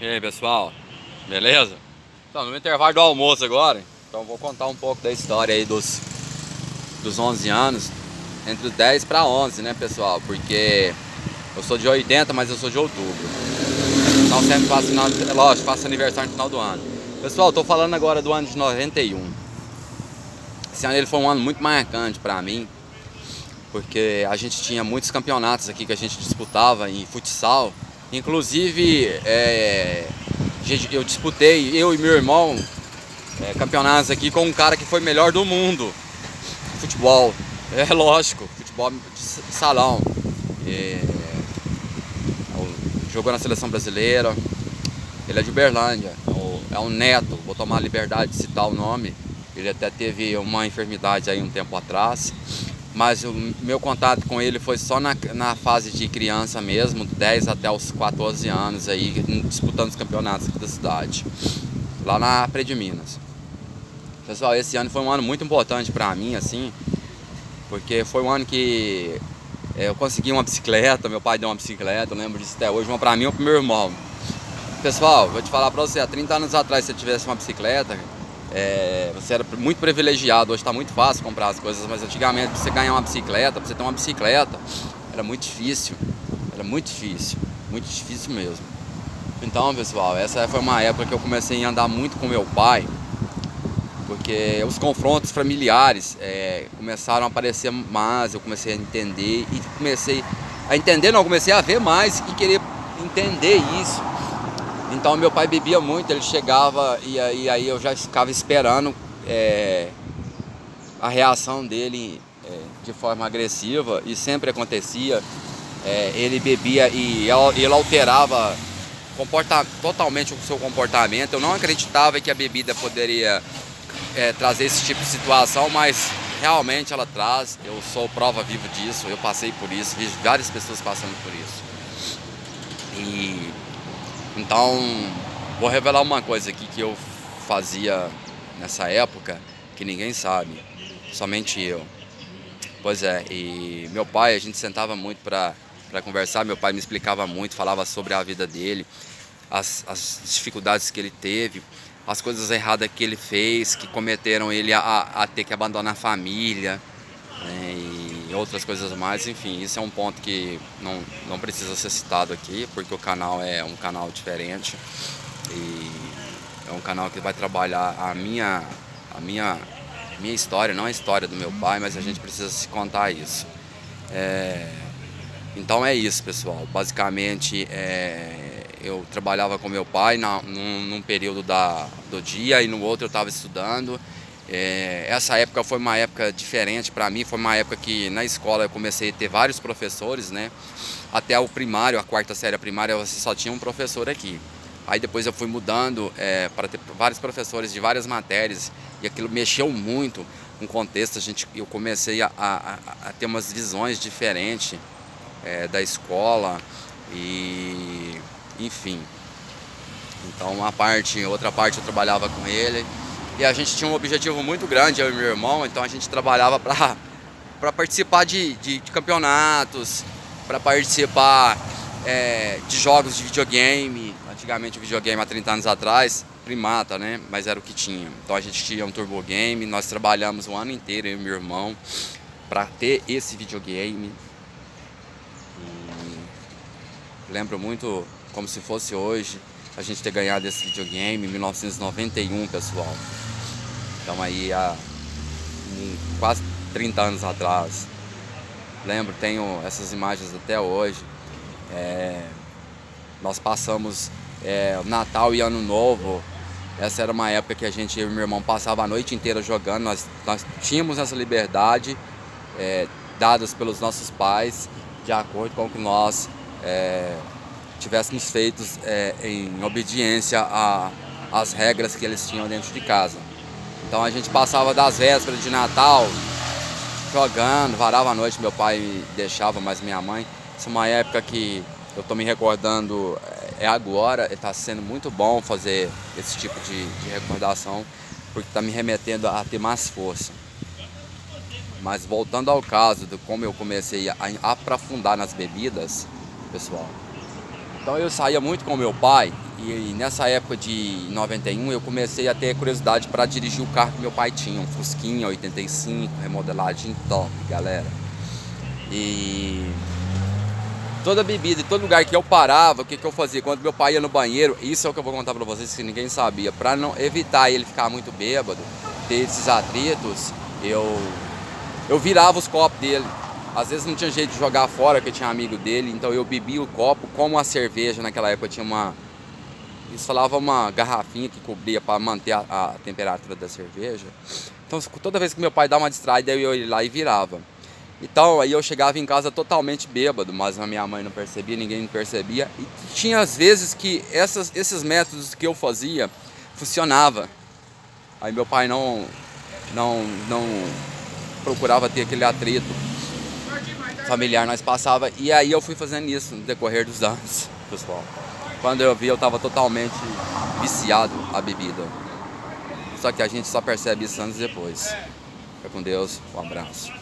E aí, pessoal, beleza? Então, no intervalo do almoço agora, então vou contar um pouco da história aí dos 11 anos, entre os 10 para 11, né, pessoal? Porque eu sou de 80, mas eu sou de outubro. Então sempre faço, lógico, faço aniversário no final do ano. Pessoal, tô falando agora do ano de 91. Esse ano ele foi um ano muito marcante para mim, porque a gente tinha muitos campeonatos aqui que a gente disputava em futsal. Inclusive, eu disputei, eu e meu irmão, campeonatos aqui com um cara que foi melhor do mundo. Futebol, é lógico, futebol de salão. É, jogou na seleção brasileira, ele é de Uberlândia, é um neto, vou tomar a liberdade de citar o nome. Ele até teve uma enfermidade aí um tempo atrás, mas o meu contato com ele foi só na fase de criança mesmo, 10 até os 14 anos aí, disputando os campeonatos aqui da cidade, lá na Pré de Minas. Pessoal, esse ano foi um ano muito importante para mim, assim, porque foi um ano que eu consegui uma bicicleta, meu pai deu uma bicicleta, eu lembro disso até hoje, uma para mim e uma pro meu irmão. Pessoal, vou te falar pra você, há 30 anos atrás, se você tivesse uma bicicleta, você era muito privilegiado. Hoje está muito fácil comprar as coisas, mas antigamente, pra você ganhar uma bicicleta, pra você ter uma bicicleta, era muito difícil. Era muito difícil mesmo. Então, pessoal, essa foi uma época que eu comecei a andar muito com meu pai, porque os confrontos familiares começaram a aparecer mais, eu comecei a entender, e comecei a entender, não, comecei a ver mais e querer entender isso. Então meu pai bebia muito, ele chegava e aí eu já ficava esperando a reação dele de forma agressiva, e sempre acontecia. Ele bebia e ele alterava totalmente o seu comportamento. Eu não acreditava que a bebida poderia trazer esse tipo de situação, mas realmente ela traz. Eu sou prova viva disso, eu passei por isso, vi várias pessoas passando por isso. Então, vou revelar uma coisa aqui que eu fazia nessa época, que ninguém sabe, somente eu. Pois é, e meu pai, a gente sentava muito para conversar, meu pai me explicava muito, falava sobre a vida dele, as dificuldades que ele teve, as coisas erradas que ele fez, que cometeram ele a ter que abandonar a família, né, e outras coisas mais. Enfim, isso é um ponto que não precisa ser citado aqui, porque o canal é um canal diferente e é um canal que vai trabalhar a minha história, não a história do meu pai, mas a gente precisa se contar isso. Então é isso, pessoal. Basicamente, eu trabalhava com meu pai num período do dia, e no outro eu estava estudando. Essa época foi uma época diferente para mim, foi uma época que na escola eu comecei a ter vários professores, né? Até o primário, a quarta série primária, você só tinha um professor aqui. Aí depois eu fui mudando para ter vários professores de várias matérias, e aquilo mexeu muito com o contexto. Eu comecei a ter umas visões diferentes da escola, e enfim. Então outra parte eu trabalhava com ele, e a gente tinha um objetivo muito grande, eu e meu irmão. Então a gente trabalhava para participar de campeonatos, para participar de jogos de videogame. Antigamente o videogame, há 30 anos atrás, primata, né? Mas era o que tinha. Então a gente tinha um turbo game, nós trabalhamos o ano inteiro, eu e meu irmão, para ter esse videogame. E lembro muito, como se fosse hoje, a gente ter ganhado esse videogame em 1991, pessoal. Então aí há quase 30 anos atrás. Lembro, tenho essas imagens até hoje. Nós passamos Natal e Ano Novo. Essa era uma época que eu e meu irmão passava a noite inteira jogando. Nós tínhamos essa liberdade dadas pelos nossos pais, de acordo com o que nós tivéssemos feitos em obediência às regras que eles tinham dentro de casa. Então a gente passava das vésperas de Natal jogando, varava a noite, meu pai me deixava, mas minha mãe. Essa é uma época que eu estou me recordando agora. Está sendo muito bom fazer esse tipo de recordação, porque está me remetendo a ter mais força. Mas voltando ao caso de como eu comecei a aprofundar nas bebidas, pessoal. Então eu saía muito com meu pai, E nessa época de 91 eu comecei a ter curiosidade para dirigir o carro que meu pai tinha, um Fusquinha 85, remodeladinho top, galera. E toda bebida, em todo lugar que eu parava, o que eu fazia? Quando meu pai ia no banheiro, isso é o que eu vou contar pra vocês que ninguém sabia. Pra não evitar ele ficar muito bêbado, ter esses atritos, eu virava os copos dele. Às vezes não tinha jeito de jogar fora, porque tinha amigo dele, então eu bebia o copo, como a cerveja naquela época tinha uma... Eles falavam uma garrafinha que cobria para manter a temperatura da cerveja. Então toda vez que meu pai dava uma distraída, eu ia lá e virava. Então aí eu chegava em casa totalmente bêbado, mas a minha mãe não percebia, ninguém percebia. E tinha às vezes que esses métodos que eu fazia funcionava. Aí meu pai não procurava ter aquele atrito familiar, nós passava. E aí eu fui fazendo isso no decorrer dos anos, pessoal. Quando eu vi, eu estava totalmente viciado à bebida. Só que a gente só percebe isso anos depois. Fica com Deus, um abraço.